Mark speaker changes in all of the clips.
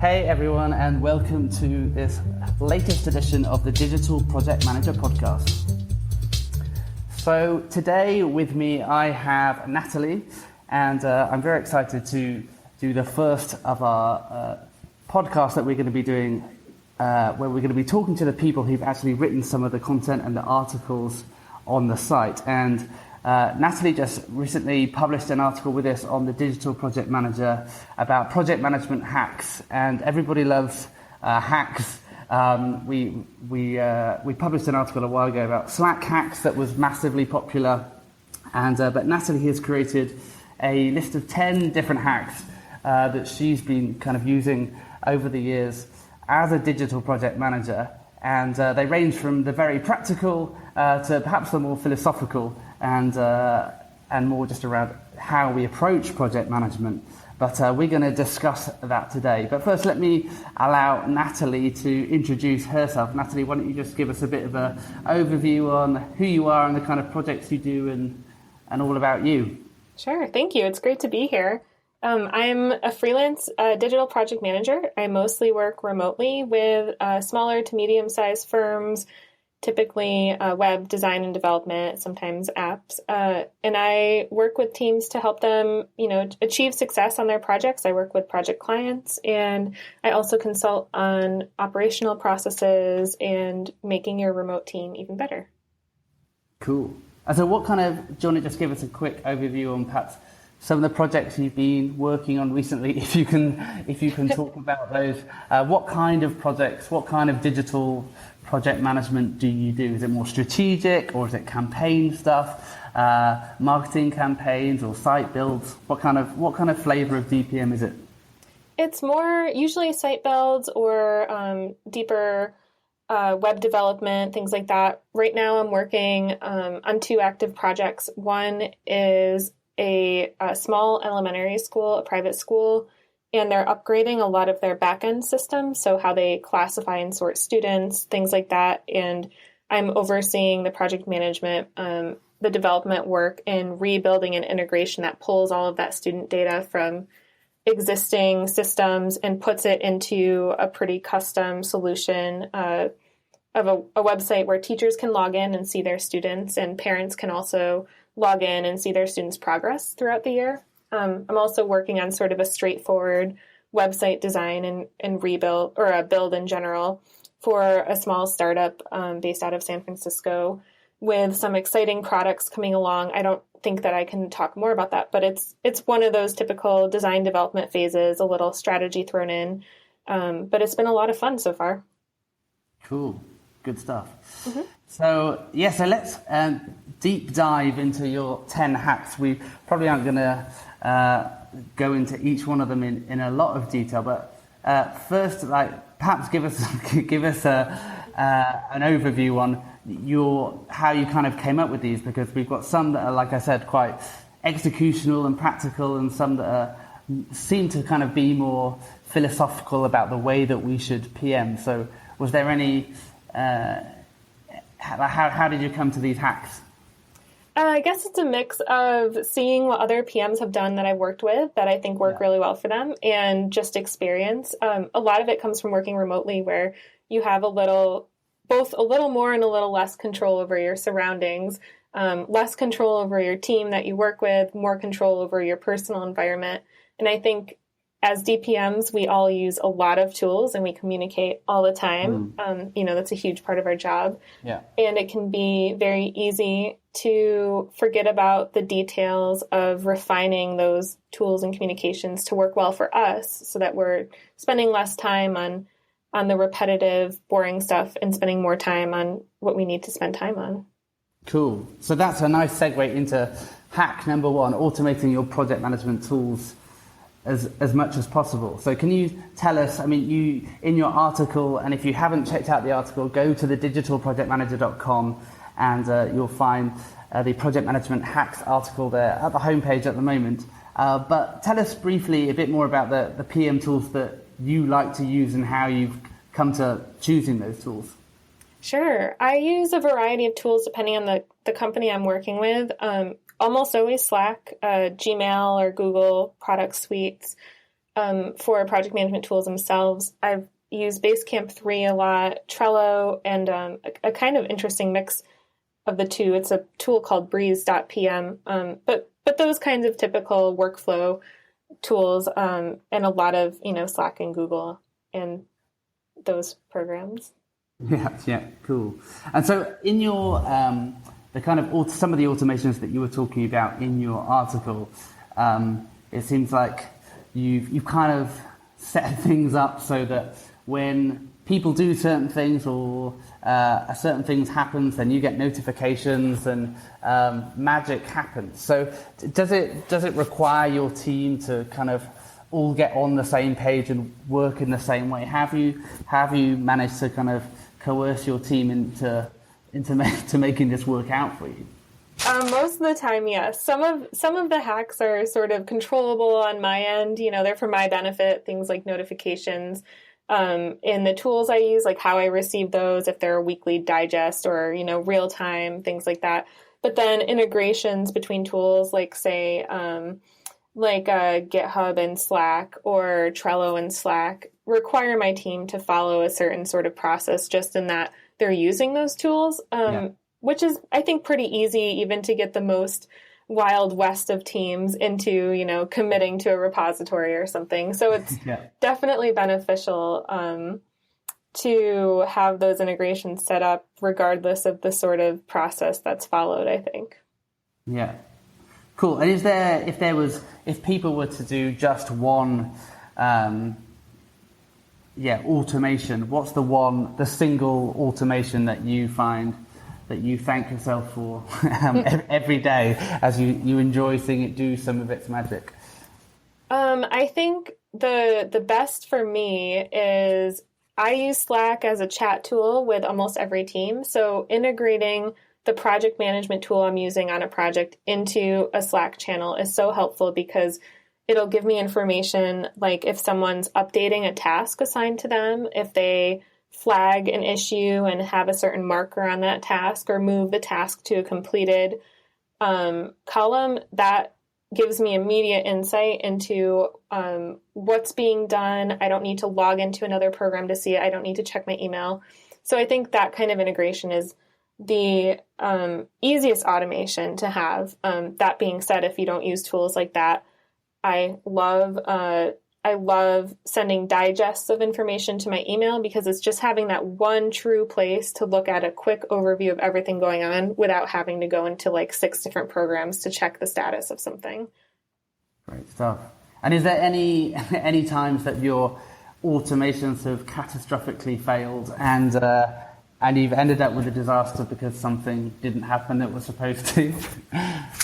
Speaker 1: Hey everyone, and welcome to this latest edition of the Digital Project Manager podcast. So today with me I have Natalie, and I'm very excited to do the first of our podcasts that we're going to be doing, where we're going to be talking to the people who've actually written some of the content and the articles on the site. And Natalie just recently published an article with us on the Digital Project Manager about project management hacks, and everybody loves hacks. We published an article a while ago about Slack hacks that was massively popular, and but Natalie has created a list of 10 different hacks that she's been kind of using over the years as a digital project manager, and they range from the very practical to perhaps the more philosophical and more just around how we approach project management. But we're going to discuss that today. But first, let me allow Natalie to introduce herself. Natalie, why don't you just give us a bit of an overview on who you are and the kind of projects you do and all about you.
Speaker 2: Sure, thank you. It's great to be here. I'm a freelance digital project manager. I mostly work remotely with smaller to medium-sized firms, typically web design and development, sometimes apps. And I work with teams to help them, achieve success on their projects. I work with project clients, and I also consult on operational processes and making your remote team even better.
Speaker 1: Cool. And so do you want to just give us a quick overview on perhaps some of the projects you've been working on recently, if you can talk about those. What kind of projects, what kind of digital project management do you do? Is it more strategic, or is it campaign stuff, marketing campaigns or site builds? What kind of flavor of DPM is it?
Speaker 2: It's more usually site builds or deeper web development, things like that. Right now I'm working on two active projects. One is a small elementary school, a private school, and they're upgrading a lot of their back-end systems, so how they classify and sort students, things like that. And I'm overseeing the project management, the development work, and rebuilding an integration that pulls all of that student data from existing systems and puts it into a pretty custom solution of a website where teachers can log in and see their students, and parents can also log in and see their students' progress throughout the year. I'm also working on sort of a straightforward website design and rebuild, or a build in general, for a small startup based out of San Francisco, with some exciting products coming along. I don't think that I can talk more about that, but it's one of those typical design development phases, a little strategy thrown in. But it's been a lot of fun so far.
Speaker 1: Cool. Good stuff.
Speaker 2: Mm-hmm.
Speaker 1: So let's deep dive into your 10 hacks. We probably aren't going to go into each one of them in a lot of detail, but first, perhaps give us an overview on how you kind of came up with these, because we've got some that are, like I said, quite executional and practical, and some that seem to kind of be more philosophical about the way that we should PM. So was there any... How did you come to these hacks?
Speaker 2: I guess it's a mix of seeing what other PMs have done that I've worked with that I think work really well for them, and just experience. A lot of it comes from working remotely, where you have both a little more and a little less control over your surroundings, less control over your team that you work with, more control over your personal environment. And I think as DPMs, we all use a lot of tools and we communicate all the time. That's a huge part of our job. Yeah. And it can be very easy to forget about the details of refining those tools and communications to work well for us, so that we're spending less time on the repetitive, boring stuff and spending more time on what we need to spend time on.
Speaker 1: Cool. So that's a nice segue into hack number 1, automating your project management tools as much as possible. So can you tell us, you in your article, and if you haven't checked out the article, go to the digitalprojectmanager.com and you'll find the project management hacks article there at the homepage at the moment. But tell us briefly a bit more about the PM tools that you like to use and how you've come to choosing those tools.
Speaker 2: Sure. I use a variety of tools depending on the company I'm working with. Almost always Slack, Gmail or Google product suites. for project management tools themselves, I've used Basecamp 3 a lot, Trello, and a kind of interesting mix of the two. It's a tool called breeze.pm, but those kinds of typical workflow tools, and a lot of, Slack and Google and those programs.
Speaker 1: Yeah, cool. And so in your, the kind of, some of the automations that you were talking about in your article, it seems like you've kind of set things up so that when people do certain things or certain things happens, then you get notifications and magic happens. So does it require your team to kind of all get on the same page and work in the same way? Have you managed to kind of coerce your team into making this work out for you?
Speaker 2: Most of the time, yes. Some of the hacks are sort of controllable on my end. They're for my benefit. Things like notifications. In the tools I use, like how I receive those, if they're a weekly digest or, real time, things like that. But then integrations between tools, like say, GitHub and Slack or Trello and Slack, require my team to follow a certain sort of process just in that they're using those tools, which is, I think, pretty easy even to get the most wild west of teams into, committing to a repository or something. So it's definitely beneficial to have those integrations set up regardless of the sort of process that's followed, I think. Yeah.
Speaker 1: Cool. And if people were to do just one automation, what's the single automation that you find that you thank yourself for every day as you enjoy seeing it do some of its magic?
Speaker 2: I think the best for me is I use Slack as a chat tool with almost every team. So integrating the project management tool I'm using on a project into a Slack channel is so helpful because it'll give me information like if someone's updating a task assigned to them, if they flag an issue and have a certain marker on that task or move the task to a completed column, that gives me immediate insight into what's being done. I don't need to log into another program to see it. I don't need to check my email. So I think that kind of integration is the easiest automation to have. That being said, if you don't use tools like that, I love sending digests of information to my email because it's just having that one true place to look at a quick overview of everything going on without having to go into like 6 different programs to check the status of something.
Speaker 1: Great stuff. And is there any times that your automations have catastrophically failed and you've ended up with a disaster because something didn't happen that was supposed to?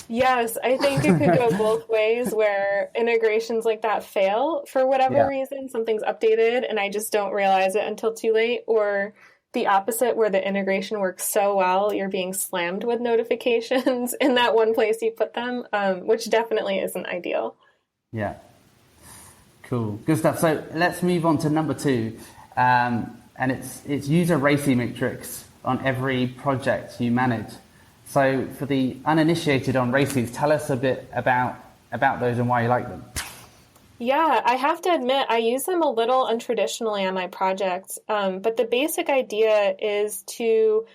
Speaker 2: Yes, I think it could go both ways where integrations like that fail for whatever reason. Something's updated and I just don't realize it until too late, or the opposite where the integration works so well, you're being slammed with notifications in that one place you put them, which definitely isn't ideal.
Speaker 1: Yeah. Cool. Good stuff. So let's move on to number 2. And it's use a RACI matrix on every project you manage. So for the uninitiated on RACIs, tell us a bit about those and why you like them.
Speaker 2: Yeah, I have to admit, I use them a little untraditionally on my projects, but the basic idea is to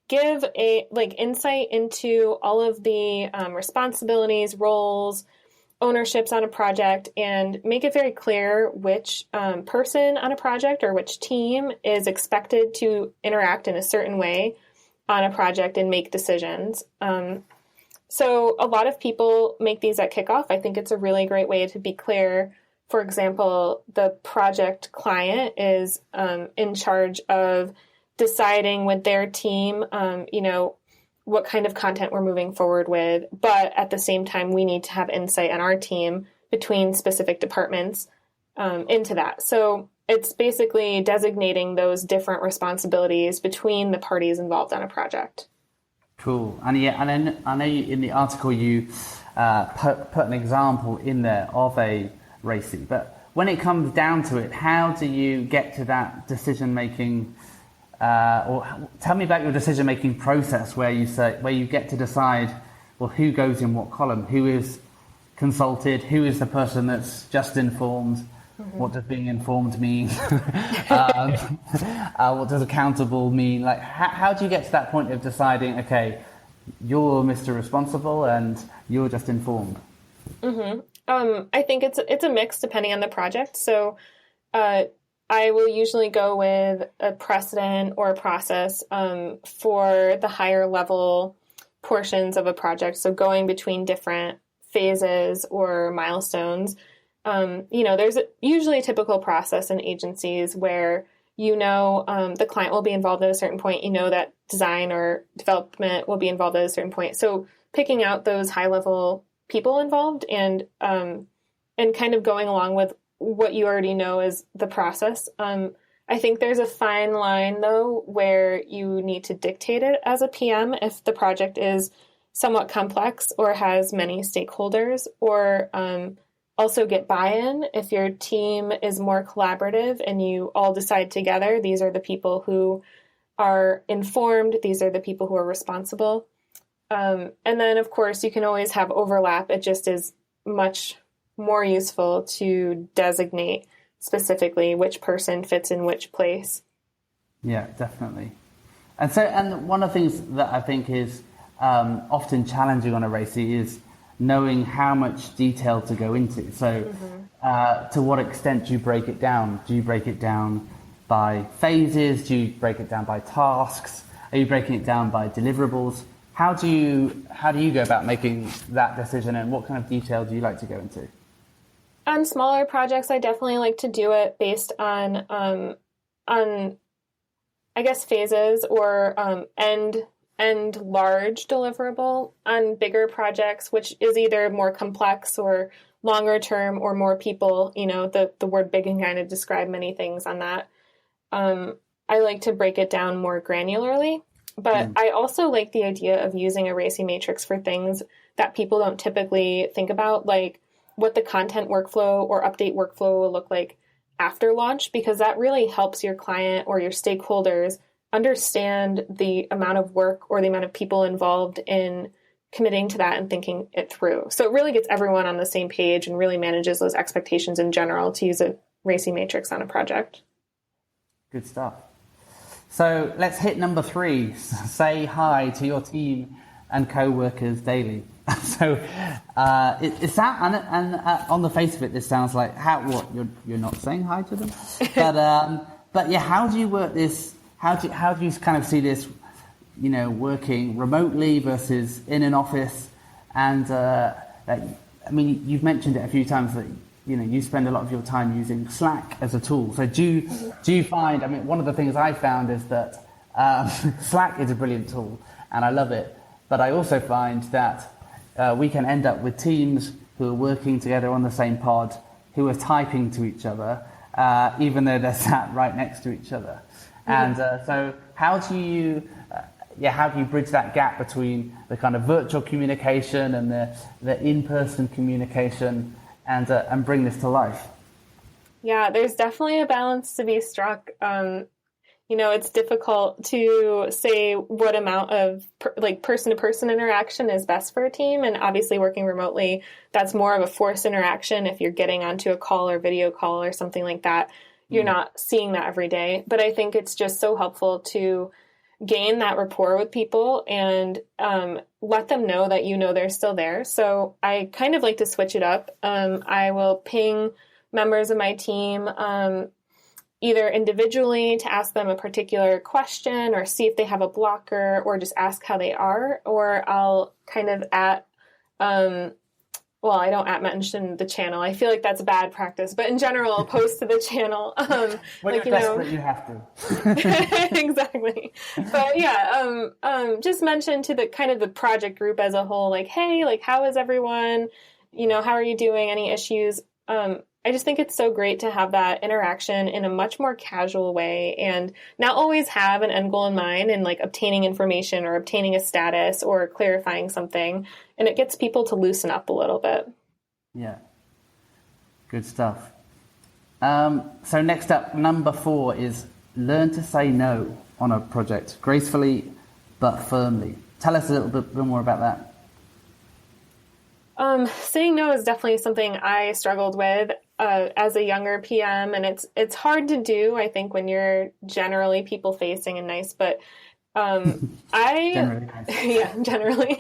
Speaker 2: give insight into all of the responsibilities, roles, ownerships on a project, and make it very clear which person on a project or which team is expected to interact in a certain way on a project and make decisions. So a lot of people make these at kickoff. I think it's a really great way to be clear. For example, the project client is in charge of deciding with their team, what kind of content we're moving forward with. But at the same time, we need to have insight on our team between specific departments into that. So it's basically designating those different responsibilities between the parties involved on a project.
Speaker 1: Cool. And then I know in the article you put an example in there of a RACI, but when it comes down to it, how do you get to that decision-making, or tell me about your decision-making process where you get to decide, well, who goes in what column, who is consulted, who is the person that's just informed, What does being informed mean? What does accountable mean? Like, how do you get to that point of deciding, okay, you're Mr. Responsible and you're just informed?
Speaker 2: I think it's a mix depending on the project. So I will usually go with a precedent or a process for the higher level portions of a project. So going between different phases or milestones. There's usually a typical process in agencies where the client will be involved at a certain point. That design or development will be involved at a certain point. So picking out those high level people involved and kind of going along with what you already know is the process. I think there's a fine line, though, where you need to dictate it as a PM if the project is somewhat complex or has many stakeholders, or also get buy-in if your team is more collaborative and you all decide together, these are the people who are informed, these are the people who are responsible. And then, of course, you can always have overlap. It just is much more useful to designate specifically which person fits in which place. Yeah,
Speaker 1: definitely. And one of the things that I think is often challenging on a RACI is knowing how much detail to go into. So to what extent do you break it down? Do you break it down by phases? Do you break it down by tasks? Are you breaking it down by deliverables? How do you go about making that decision, and what kind of detail do you like to go into?
Speaker 2: On smaller projects, I definitely like to do it based on I guess phases or end large deliverable. On bigger projects, which is either more complex or longer term or more people, the word big can kind of describe many things on that. I like to break it down more granularly, but I also like the idea of using a RACI matrix for things that people don't typically think about, like what the content workflow or update workflow will look like after launch, because that really helps your client or your stakeholders understand the amount of work or the amount of people involved in committing to that and thinking it through. So it really gets everyone on the same page and really manages those expectations in general to use a RACI matrix on a project. Good
Speaker 1: stuff. So let's hit number 3. Say hi to your team and co-workers daily. So is that, and on the face of it, this sounds like, you're not saying hi to them? But yeah, how do you work this? How do you kind of see this, working remotely versus in an office? And you've mentioned it a few times that you spend a lot of your time using Slack as a tool. So do you find? One of the things I found is that Slack is a brilliant tool, and I love it. But I also find that we can end up with teams who are working together on the same pod, who are typing to each other, even though they're sat right next to each other. And so how do you bridge that gap between the kind of virtual communication and the in-person communication and bring this to life?
Speaker 2: Yeah, there's definitely a balance to be struck. It's difficult to say what amount of person-to-person interaction is best for a team. And obviously working remotely, that's more of a forced interaction. If you're getting onto a call or video call or something like that, you're not seeing that every day. But I think it's just so helpful to gain that rapport with people and let them know that they're still there. So I kind of like to switch it up. I will ping members of my team either individually to ask them a particular question or see if they have a blocker or just ask how they are, or I'll kind of I don't mention the channel. I feel like that's a bad practice, but in general, I'll post to the channel.
Speaker 1: When you're desperate, you have to.
Speaker 2: Exactly. But yeah, just mention to the kind of the project group as a whole, like, hey, like, how is everyone? How are you doing? Any issues? I just think it's so great to have that interaction in a much more casual way and not always have an end goal in mind and like obtaining information or obtaining a status or clarifying something. And it gets people to loosen up a little bit.
Speaker 1: Yeah. Good stuff. So next up, number 4 is learn to say no on a project gracefully but firmly. Tell us a little bit more about that.
Speaker 2: Saying no is definitely something I struggled with. as a younger PM, and it's hard to do, I think, when you're generally people facing and nice, but
Speaker 1: Generally nice.
Speaker 2: yeah, generally,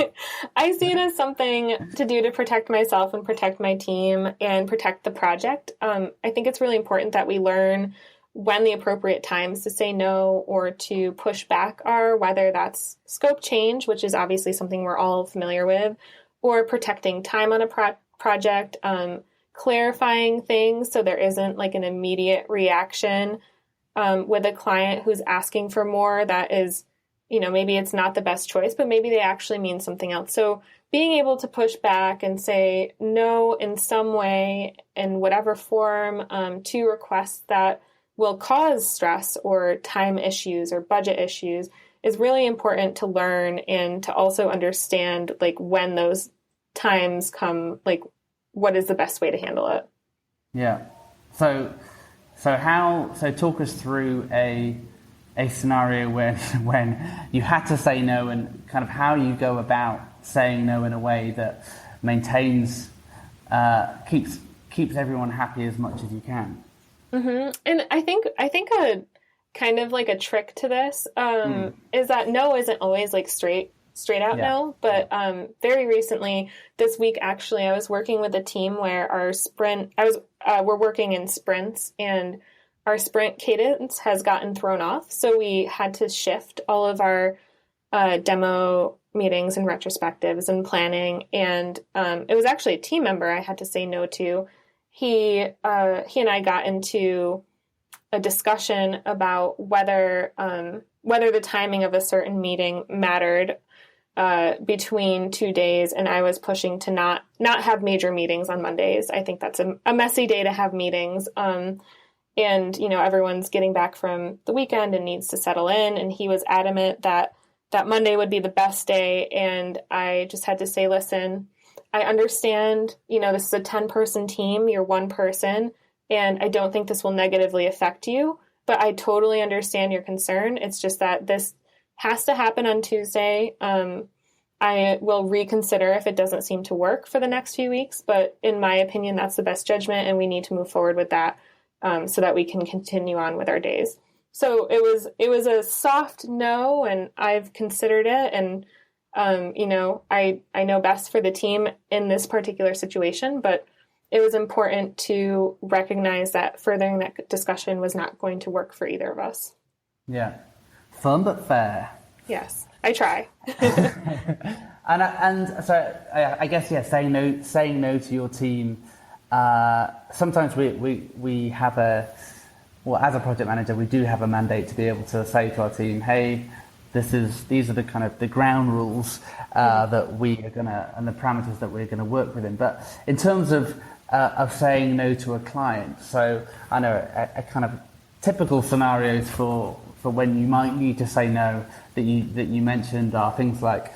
Speaker 2: I see it as something to do to protect myself and protect my team and protect the project. I think it's really important that we learn when the appropriate times to say no or to push back are, whether that's scope change, which is obviously something we're all familiar with, or protecting time on a project, clarifying things so there isn't like an immediate reaction with a client who's asking for more that is, maybe it's not the best choice, but maybe they actually mean something else. So being able to push back and say no in some way, in whatever form, to requests that will cause stress or time issues or budget issues is really important to learn, and to also understand like when those times come, like what is the best way to handle it.
Speaker 1: Yeah. So talk us through a scenario when you had to say no, and kind of how you go about saying no in a way that maintains, keeps everyone happy as much as you can.
Speaker 2: Mm-hmm. And I think a kind of like a trick to this is that no isn't always like straight out no, but very recently this week, actually, I was working with a team where we're working in sprints, and our sprint cadence has gotten thrown off. So we had to shift all of our demo meetings and retrospectives and planning. And it was actually a team member I had to say no to. He and I got into a discussion about whether the timing of a certain meeting mattered between 2 days, and I was pushing to not have major meetings on Mondays. I think that's a messy day to have meetings. And, everyone's getting back from the weekend and needs to settle in. And he was adamant that Monday would be the best day. And I just had to say, listen, I understand, this is a 10-person team, you're one person, and I don't think this will negatively affect you, but I totally understand your concern. It's just that this has to happen on Tuesday. I will reconsider if it doesn't seem to work for the next few weeks, but in my opinion, that's the best judgment, and we need to move forward with that so that we can continue on with our days. So it was a soft no, and I've considered it, and I know best for the team in this particular situation, but it was important to recognize that furthering that discussion was not going to work for either of us.
Speaker 1: Yeah. Fun but fair.
Speaker 2: Yes, I try.
Speaker 1: and so I guess, saying no to your team. Sometimes we have as a project manager, we do have a mandate to be able to say to our team, hey, these are the kind of the ground rules that we are gonna, and the parameters that we're gonna work within. But in terms of saying no to a client, so I know a kind of typical scenarios for when you might need to say no that you mentioned are things like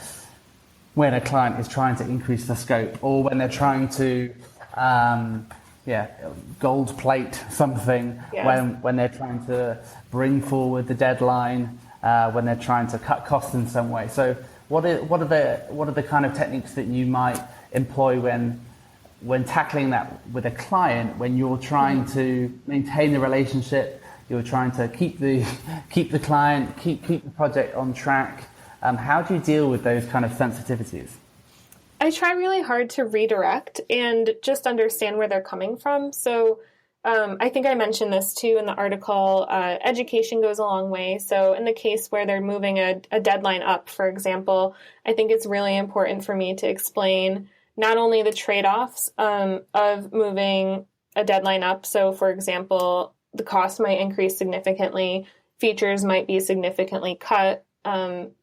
Speaker 1: when a client is trying to increase the scope, or when they're trying to gold plate something, yes. when they're trying to bring forward the deadline, when they're trying to cut costs in some way. So what are the kind of techniques that you might employ when tackling that with a client, when you're trying to maintain the relationship, you're trying to keep the client, keep the project on track? How do you deal with those kind of sensitivities?
Speaker 2: I try really hard to redirect and just understand where they're coming from. So I think I mentioned this too in the article. Education goes a long way. So in the case where they're moving a deadline up, for example, I think it's really important for me to explain not only the trade-offs of moving a deadline up. So for example, the cost might increase significantly, features might be significantly cut,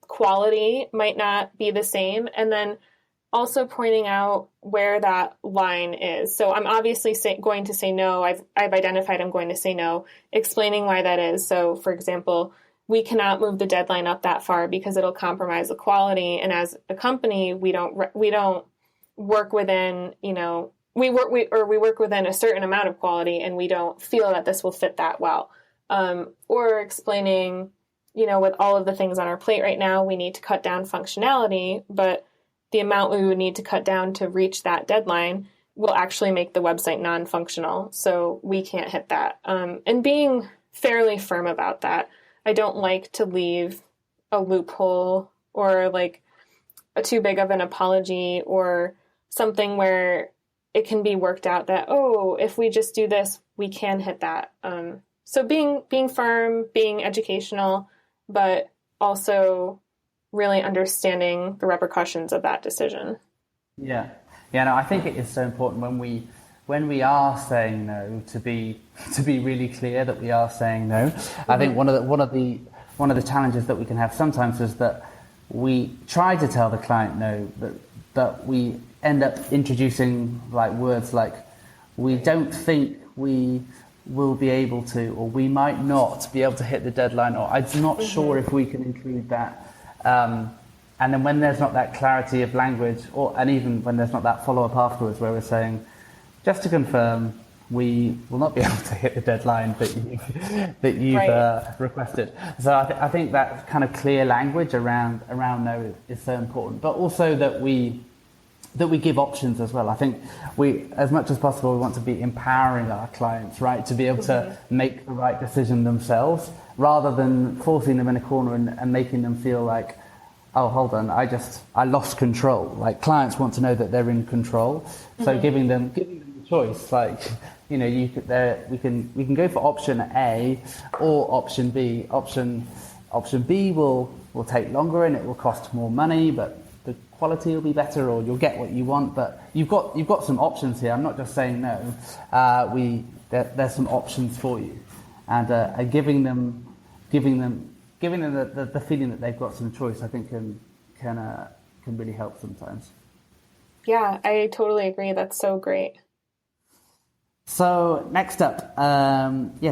Speaker 2: quality might not be the same, and then also pointing out where that line is. So I'm obviously going to say no. I've identified I'm going to say no, explaining why that is. So for example, we cannot move the deadline up that far because it'll compromise the quality. And as a company, we don't work within, we work within a certain amount of quality, and we don't feel that this will fit that well. Or explaining, with all of the things on our plate right now, we need to cut down functionality, but the amount we would need to cut down to reach that deadline will actually make the website non-functional. So we can't hit that. And being fairly firm about that. I don't like to leave a loophole or like a too big of an apology or something where it can be worked out that, oh, if we just do this, we can hit that. So being firm, being educational, but also really understanding the repercussions of that decision.
Speaker 1: Yeah. Yeah, no, I think it is so important when we are saying no to be really clear that we are saying no. Mm-hmm. I think one of the challenges that we can have sometimes is that we try to tell the client no, but we end up introducing like words like we don't think we will be able to, or we might not be able to hit the deadline, or I'm not sure if we can include that. And then when there's not that clarity of language, and even when there's not that follow-up afterwards where we're saying, just to confirm, we will not be able to hit the deadline that you've right. Requested. So I think that kind of clear language around no is so important, but also that we give options as well. I think we, as much as possible, we want to be empowering our clients, right, to be able to make the right decision themselves, rather than forcing them in a corner and making them feel like, oh, hold on, I lost control. Like, clients want to know that they're in control, so giving them the choice, like, you know, we can go for option A or option B. Option B will take longer and it will cost more money, but the quality will be better, or you'll get what you want. But you've got some options here. I'm not just saying no. There's some options for you, and giving them the feeling that they've got some choice, I think can really help sometimes.
Speaker 2: Yeah, I totally agree. That's so great.
Speaker 1: So next up,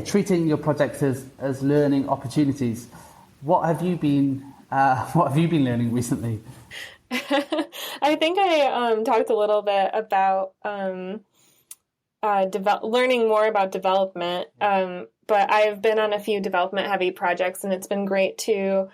Speaker 1: treating your projects as learning opportunities. What have you been learning recently?
Speaker 2: I think I talked a little bit about learning more about development, but I've been on a few development-heavy projects, and it's been great to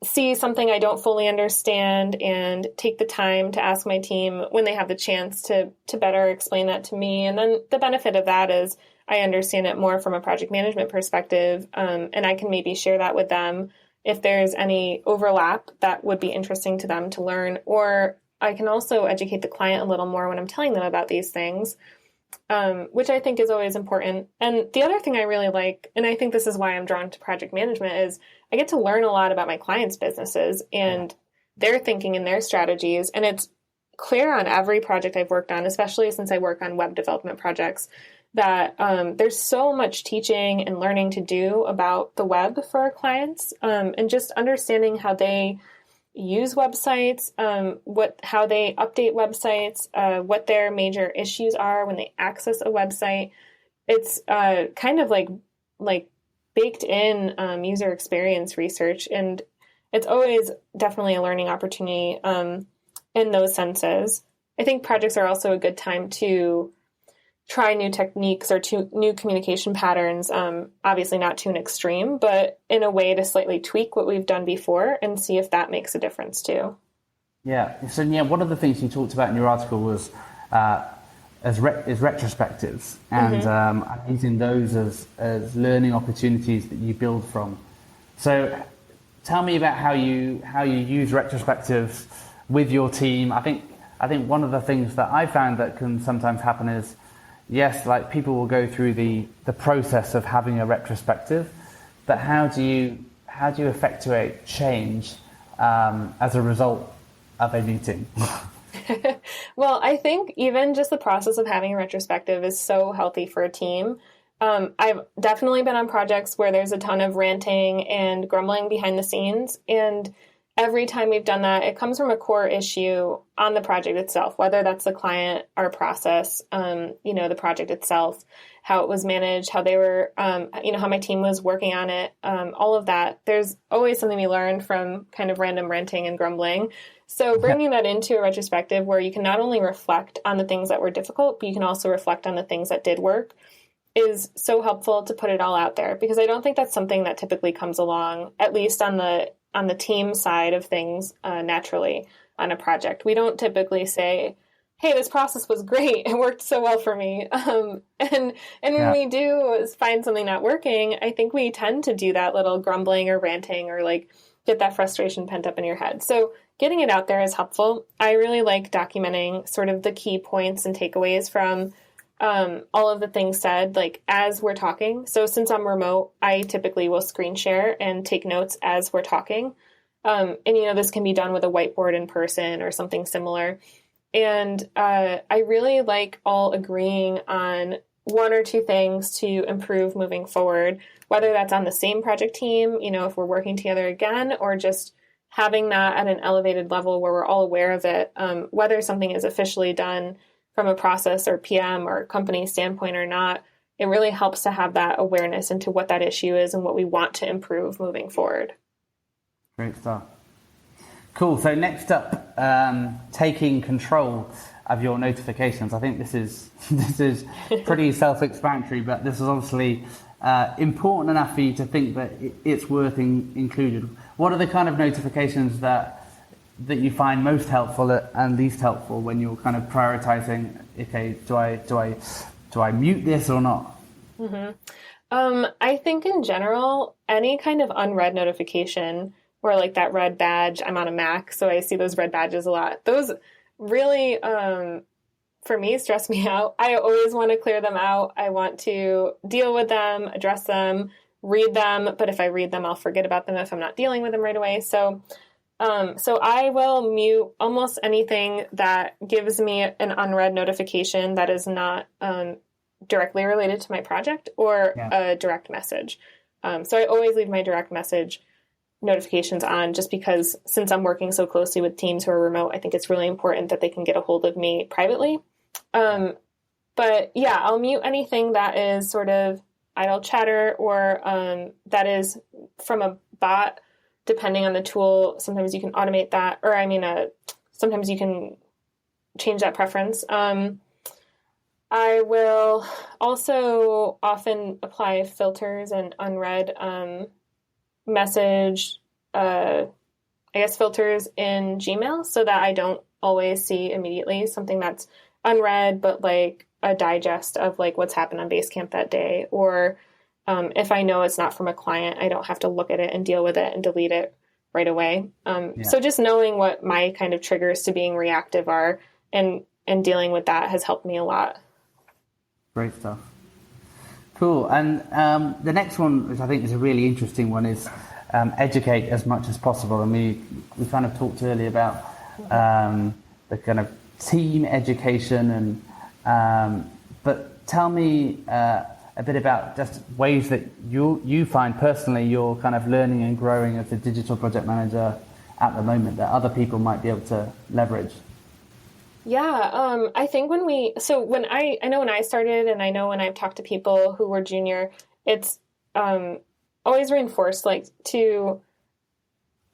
Speaker 2: see something I don't fully understand and take the time to ask my team when they have the chance to better explain that to me. And then the benefit of that is I understand it more from a project management perspective, and I can maybe share that with them if there's any overlap that would be interesting to them to learn. Or I can also educate the client a little more when I'm telling them about these things, which I think is always important. And the other thing I really like, and I think this is why I'm drawn to project management, is I get to learn a lot about my clients' businesses and their thinking and their strategies. And it's clear on every project I've worked on, especially since I work on web development projects, that there's so much teaching and learning to do about the web for our clients, and just understanding how they use websites, how they update websites, what their major issues are when they access a website. It's kind of like baked in user experience research, and it's always definitely a learning opportunity in those senses. I think projects are also a good time to try new techniques or new communication patterns, obviously not to an extreme, but in a way to slightly tweak what we've done before and see if that makes a difference too.
Speaker 1: Yeah. So one of the things you talked about in your article was is retrospectives, and using those as learning opportunities that you build from. So tell me about how you use retrospectives with your team. I think one of the things that I found that can sometimes happen is, yes, like people will go through the process of having a retrospective, but how do you effectuate change as a result of a meeting?
Speaker 2: Well, I think even just the process of having a retrospective is so healthy for a team. I've definitely been on projects where there's a ton of ranting and grumbling behind the scenes, and every time we've done that, it comes from a core issue on the project itself, whether that's the client, our process, the project itself, how it was managed, how they were, how my team was working on it, all of that. There's always something we learn from kind of random ranting and grumbling. So bringing that into a retrospective where you can not only reflect on the things that were difficult, but you can also reflect on the things that did work is so helpful to put it all out there, because I don't think that's something that typically comes along, at least on the team side of things, naturally on a project. We don't typically say, hey, this process was great. It worked so well for me. And when we do find something not working, I think we tend to do that little grumbling or ranting or like get that frustration pent up in your head. So getting it out there is helpful. I really like documenting sort of the key points and takeaways from all of the things said, like as we're talking. So since I'm remote, I typically will screen share and take notes as we're talking. And, this can be done with a whiteboard in person or something similar. And I really like all agreeing on one or two things to improve moving forward, whether that's on the same project team, if we're working together again, or just having that at an elevated level where we're all aware of it, whether something is officially done from a process or PM or company standpoint or not. It really helps to have that awareness into what that issue is and what we want to improve moving forward.
Speaker 1: Great stuff. Cool. So next up, taking control of your notifications. I think this is pretty self-explanatory, but this is obviously important enough for you to think that it's worth included. What are the kind of notifications that you find most helpful and least helpful when you're kind of prioritizing? Okay, do I mute this or not?
Speaker 2: Mm-hmm. I think in general, any kind of unread notification, or like that red badge. I'm on a Mac, so I see those red badges a lot. Those really, for me, stress me out. I always want to clear them out. I want to deal with them, address them, read them. But if I read them, I'll forget about them if I'm not dealing with them right away. So I will mute almost anything that gives me an unread notification that is not directly related to my project or a direct message. So I always leave my direct message notifications on, just because since I'm working so closely with teams who are remote, I think it's really important that they can get a hold of me privately. But yeah, I'll mute anything that is sort of idle chatter or that is from a bot, depending on the tool. Sometimes you can automate that, or sometimes you can change that preference. I will also often apply filters and unread message, filters in Gmail so that I don't always see immediately something that's unread, but like a digest of like what's happened on Basecamp that day. Or if I know it's not from a client, I don't have to look at it and deal with it and delete it right away. So just knowing what my kind of triggers to being reactive are and dealing with that has helped me a lot.
Speaker 1: Great stuff. Cool. And the next one, which I think is a really interesting one, is educate as much as possible. And we kind of talked earlier about the kind of team education, but tell me a bit about just ways that you find personally you're kind of learning and growing as a digital project manager at the moment that other people might be able to leverage.
Speaker 2: Yeah, I think when I know when I started, and I know when I've talked to people who were junior, it's always reinforced like to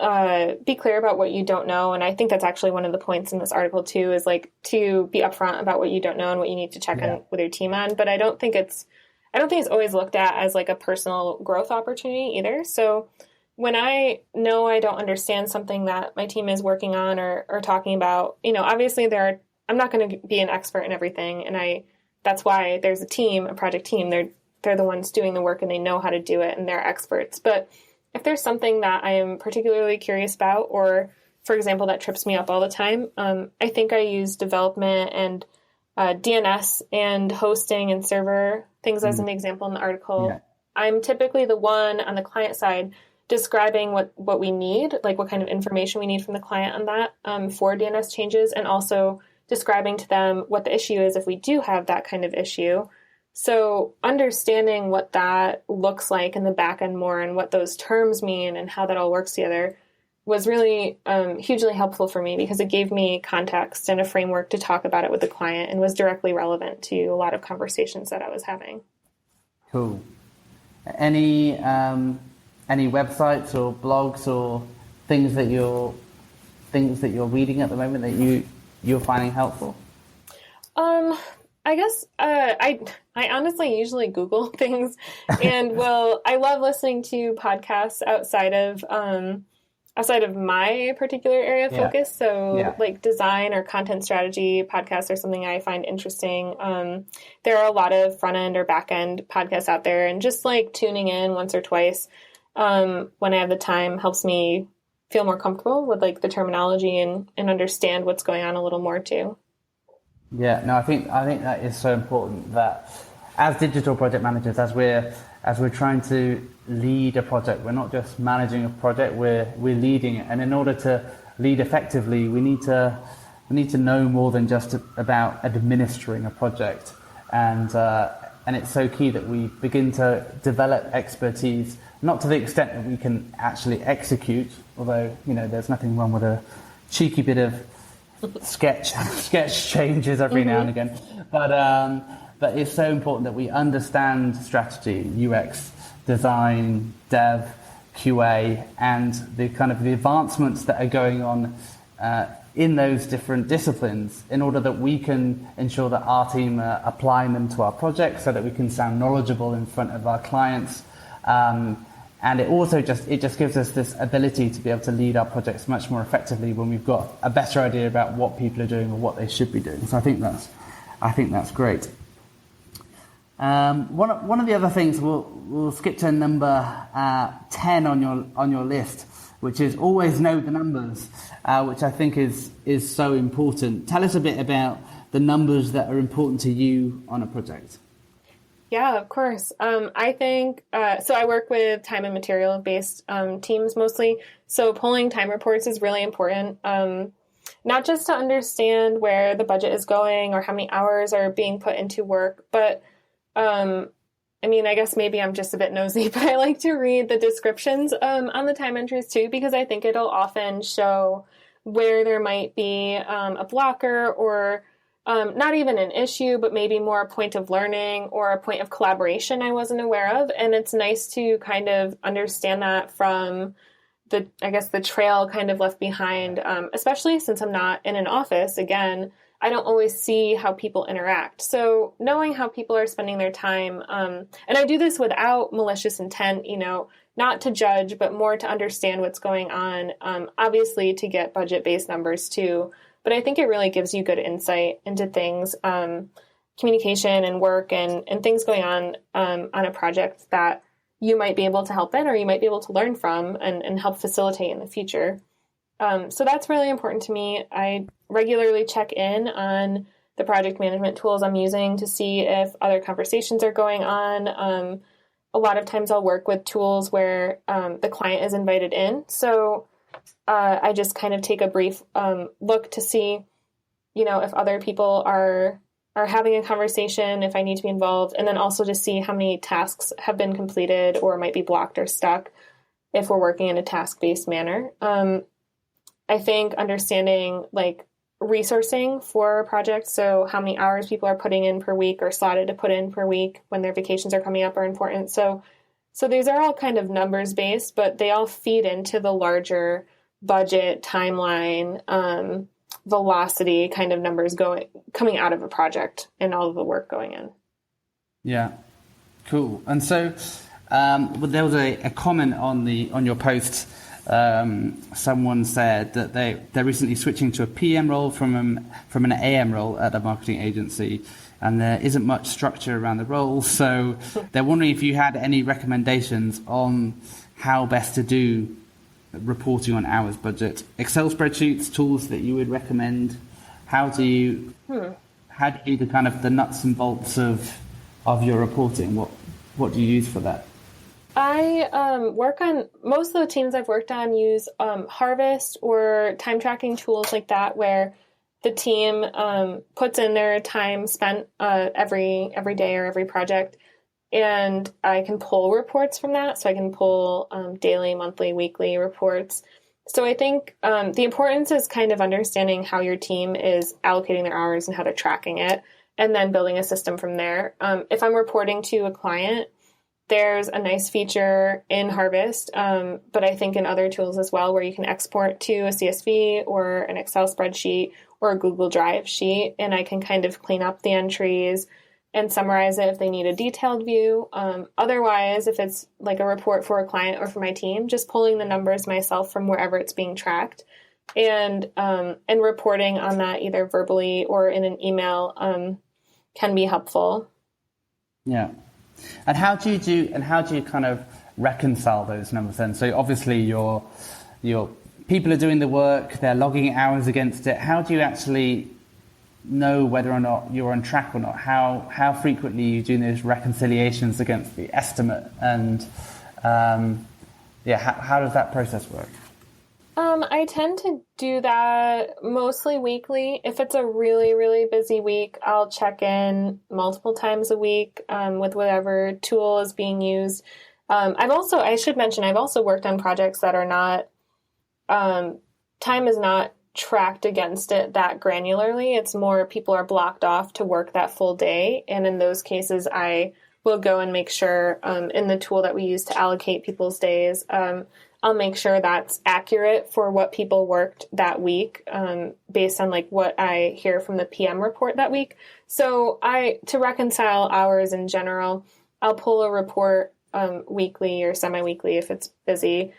Speaker 2: be clear about what you don't know. And I think that's actually one of the points in this article too, is like to be upfront about what you don't know and what you need to check in with your team on. But I don't think it's always looked at as like a personal growth opportunity either. So when I know I don't understand something that my team is working on or talking about, obviously I'm not going to be an expert in everything. And that's why there's a team, a project team. They're the ones doing the work and they know how to do it and they're experts. But if there's something that I am particularly curious about, or for example, that trips me up all the time, I think I use development and DNS and hosting and server things as an example in the article. Yeah. I'm typically the one on the client side describing what we need, like what kind of information we need from the client on that for DNS changes, and also describing to them what the issue is if we do have that kind of issue. So understanding what that looks like in the back end more and what those terms mean and how that all works together was really hugely helpful for me, because it gave me context and a framework to talk about it with the client and was directly relevant to a lot of conversations that I was having.
Speaker 1: Cool. Any websites or blogs or things that you're reading at the moment that you're finding helpful?
Speaker 2: I guess I honestly usually Google things, and I love listening to podcasts outside of outside of my particular area of focus. So like design or content strategy podcasts are something I find interesting. There are a lot of front end or back end podcasts out there, and just like tuning in once or twice when I have the time helps me feel more comfortable with like the terminology and understand what's going on a little more too.
Speaker 1: Yeah, no, I think that is so important, that as digital project managers, as we're trying to lead a project, we're not just managing a project, we're leading it. And in order to lead effectively, we need to know more than just about administering a project. And it's so key that we begin to develop expertise, not to the extent that we can actually execute, although, there's nothing wrong with a cheeky bit of sketch changes every now and again. But it's so important that we understand strategy, UX, design, dev, QA, and the kind of the advancements that are going on in those different disciplines, in order that we can ensure that our team are applying them to our projects, so that we can sound knowledgeable in front of our clients. And it also just gives us this ability to be able to lead our projects much more effectively when we've got a better idea about what people are doing or what they should be doing. So I think that's great. One of the other things, we'll skip to number 10 on your list, which is always know the numbers, which I think is so important. Tell us a bit about the numbers that are important to you on a project.
Speaker 2: Yeah, of course. I think, so I work with time and material based teams mostly. So pulling time reports is really important. Not just to understand where the budget is going or how many hours are being put into work, but I guess maybe I'm just a bit nosy, but I like to read the descriptions on the time entries too, because I think it'll often show where there might be a blocker, or not even an issue, but maybe more a point of learning or a point of collaboration I wasn't aware of. And it's nice to kind of understand that from the trail kind of left behind, especially since I'm not in an office. Again, I don't always see how people interact. So knowing how people are spending their time, and I do this without malicious intent, not to judge, but more to understand what's going on, obviously to get budget-based numbers too. But I think it really gives you good insight into things, communication and work and things going on a project that you might be able to help in, or you might be able to learn from and help facilitate in the future. So that's really important to me. I regularly check in on the project management tools I'm using to see if other conversations are going on. A lot of times I'll work with tools where the client is invited in. So I just kind of take a brief look to see, if other people are having a conversation, if I need to be involved, and then also to see how many tasks have been completed or might be blocked or stuck if we're working in a task-based manner. I think understanding resourcing for projects, so how many hours people are putting in per week or slotted to put in per week when their vacations are coming up, are important. So these are all kind of numbers based, but they all feed into the larger budget, timeline, velocity kind of numbers coming out of a project and all of the work going in. Yeah,
Speaker 1: cool. And so there was a comment on your post. Someone said that they're recently switching to a PM role from an AM role at a marketing agency, and there isn't much structure around the role. So they're wondering if you had any recommendations on how best to do reporting on hours budget, Excel spreadsheets, tools that you would recommend. How do you do the kind of the nuts and bolts of your reporting? What do you use for that?
Speaker 2: I work on, most of the teams I've worked on use Harvest or time tracking tools like that, where the team puts in their time spent every day or every project, and I can pull reports from that. So I can pull daily, monthly, weekly reports. So I think the importance is kind of understanding how your team is allocating their hours and how they're tracking it, and then building a system from there. If I'm reporting to a client, there's a nice feature in Harvest, but I think in other tools as well, where you can export to a CSV or an Excel spreadsheet or a Google Drive sheet, and I can kind of clean up the entries, and summarize it if they need a detailed view. Otherwise, if it's like a report for a client or for my team, just pulling the numbers myself from wherever it's being tracked and reporting on that either verbally or in an email can be helpful.
Speaker 1: Yeah. And how do you kind of reconcile those numbers then? So obviously your people are doing the work, they're logging hours against it. How do you actually know whether or not you're on track or not? How frequently are you doing those reconciliations against the estimate? And how does that process work?
Speaker 2: I tend to do that mostly weekly. If it's a really, really busy week, I'll check in multiple times a week with whatever tool is being used. I should mention, I've also worked on projects that are not, time is not tracked against it that granularly. It's more people are blocked off to work that full day. And in those cases, I will go and make sure in the tool that we use to allocate people's days, I'll make sure that's accurate for what people worked that week based on like what I hear from the PM report that week. So to reconcile hours in general, I'll pull a report weekly or semi-weekly if it's busy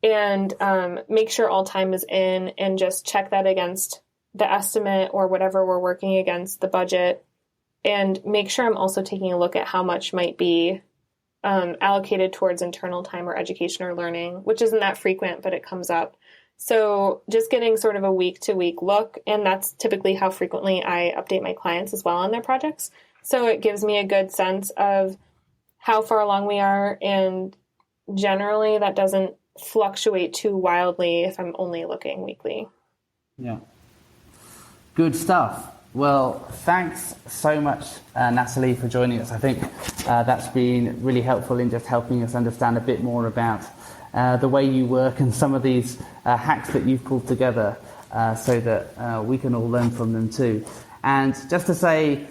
Speaker 2: and make sure all time is in and just check that against the estimate or whatever we're working against, the budget, and make sure I'm also taking a look at how much might be allocated towards internal time or education or learning, which isn't that frequent, but it comes up. So just getting sort of a week-to-week look, and that's typically how frequently I update my clients as well on their projects. So it gives me a good sense of how far along we are, and generally that doesn't fluctuate too wildly if I'm only looking weekly.
Speaker 1: Yeah. Good stuff. Well, thanks so much, Natalie, for joining us. I think that's been really helpful in just helping us understand a bit more about the way you work and some of these hacks that you've pulled together so that we can all learn from them too. And just to say,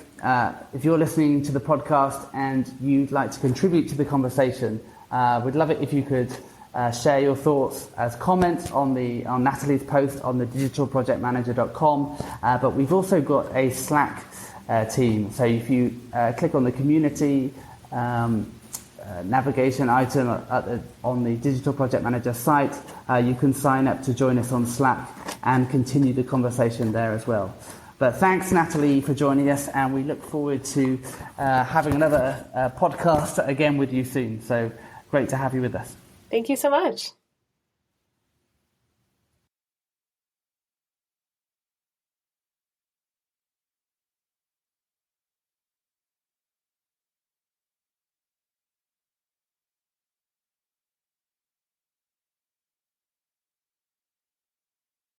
Speaker 1: if you're listening to the podcast and you'd like to contribute to the conversation, we'd love it if you could share your thoughts as comments on Natalie's post on the digitalprojectmanager.com. But we've also got a Slack team. So if you click on the community navigation item on the Digital Project Manager site, you can sign up to join us on Slack and continue the conversation there as well. But thanks, Natalie, for joining us, and we look forward to having another podcast again with you soon. So great to have you with us.
Speaker 2: Thank you so much.